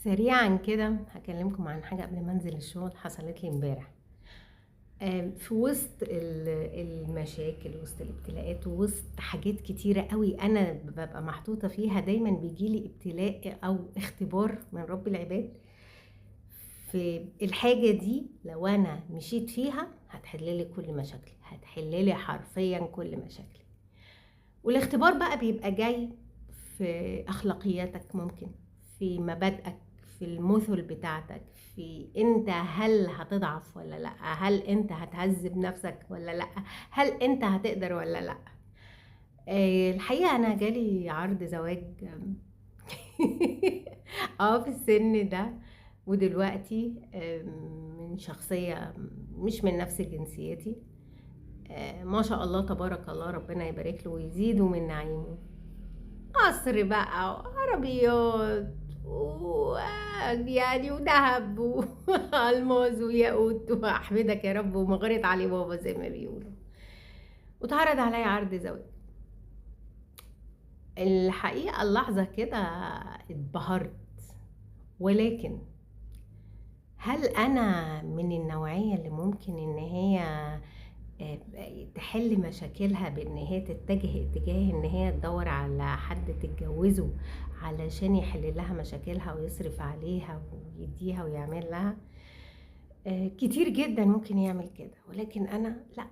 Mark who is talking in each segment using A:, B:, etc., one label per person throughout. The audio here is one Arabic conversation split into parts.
A: سريعا كده هكلمكم عن حاجة قبل ما انزل الشغل حصلت لي امبارح. في وسط المشاكل، وسط الابتلاءات، وسط حاجات كتيرة قوي انا ببقى محطوطة فيها. دايما بيجيلي ابتلاء او اختبار من رب العباد. في الحاجة دي لو انا مشيت فيها هتحللي كل مشاكلي، هتحللي حرفيا كل مشاكلي. والاختبار بقى بيبقى جاي في اخلاقياتك، ممكن في مبادئك، في المثل بتاعتك، في انت هل هتضعف ولا لا، هل انت هتهذب نفسك ولا لا، هل انت هتقدر ولا لا. الحقيقة انا جالي عرض زواج في السن ده، ودلوقتي من شخصية مش من نفس جنسيتي. ما شاء الله تبارك الله، ربنا يبارك له ويزيده من نعيمه. قصر بقى وعربيات يعني وذهب والماظ وياقوت واحمدك يا رب ومغارة علي بابا زي ما بيقولوا. واتعرض عليا عرض زواج. الحقيقة اللحظة كده اتبهرت، ولكن هل انا من النوعية اللي ممكن ان هي تحل مشاكلها بان هي تتجه اتجاه ان هي تدور على حد تتجوزه علشان يحل لها مشاكلها ويصرف عليها ويديها ويعمل لها؟ كتير جدا ممكن يعمل كده، ولكن انا لا.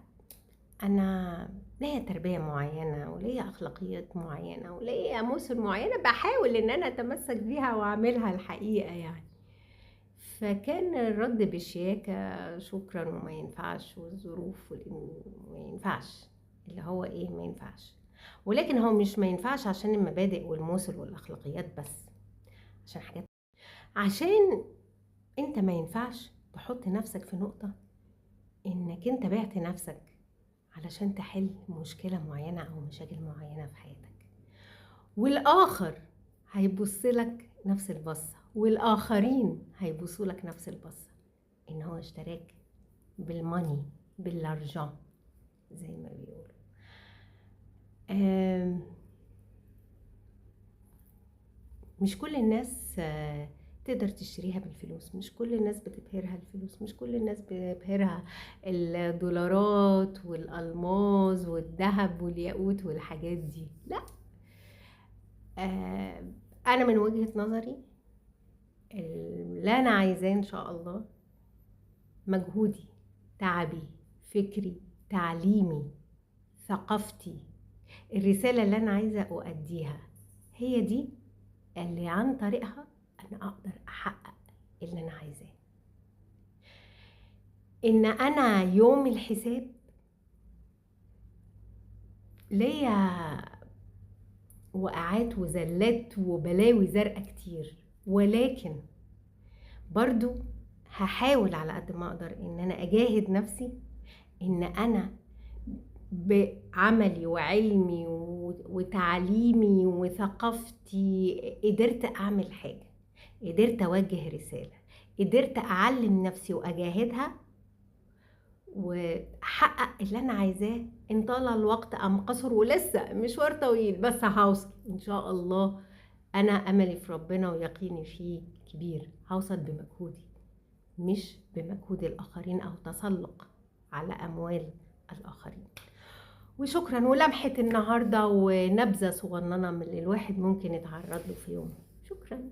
A: انا ليا تربية معينة وليا اخلاقيات معينة وليا مثل معينة بحاول ان انا اتمسك بيها واعملها الحقيقة يعني. فكان الرد بالشياكة شكرا وما ينفعش، والظروف ما ينفعش، اللي هو ايه ما ينفعش. ولكن هو مش ما ينفعش عشان المبادئ والمثل والاخلاقيات بس، عشان حاجات. عشان انت ما ينفعش تحط نفسك في نقطة انك انت بعت نفسك علشان تحل مشكلة معينة او مشاكل معينة في حياتك، والاخر هيبص لك نفس البصة، والاخرين هيبصوا لك نفس البصة، ان هو اشتراك بالماني، باللارجان زي ما بيقولوا. مش كل الناس تقدر تشتريها بالفلوس، مش كل الناس بتبهرها الفلوس، مش كل الناس بتبهرها الدولارات والألماظ والذهب والياقوت والحاجات دي، لا. انا من وجهة نظري اللي انا عايزاه ان شاء الله مجهودي، تعبي، فكري، تعليمي، ثقافتي، الرسالة اللي أنا عايزة أؤديها، هي دي اللي عن طريقها أنا أقدر أحقق اللي أنا عايزاه. إن أنا يوم الحساب ليا وقعات وزلات وبلاوي زرقاء كتير، ولكن برضو هحاول على قد ما أقدر إن أنا أجاهد نفسي إن أنا بعملي وعلمي وتعليمي وثقافتي قدرت اعمل حاجة، قدرت اوجه رسالة، قدرت اعلم نفسي واجاهدها واحقق اللي انا عايزاه، ان طال الوقت ام قصر، ولسه مشوار طويل بس هوصل ان شاء الله. انا املي في ربنا ويقيني فيه كبير، هوصل بمجهودي مش بمجهود الاخرين او تسلق على اموال الاخرين. وشكرا، ولمحة النهاردة ونبذة صغننة من اللي الواحد ممكن يتعرض له في يوم. شكرا.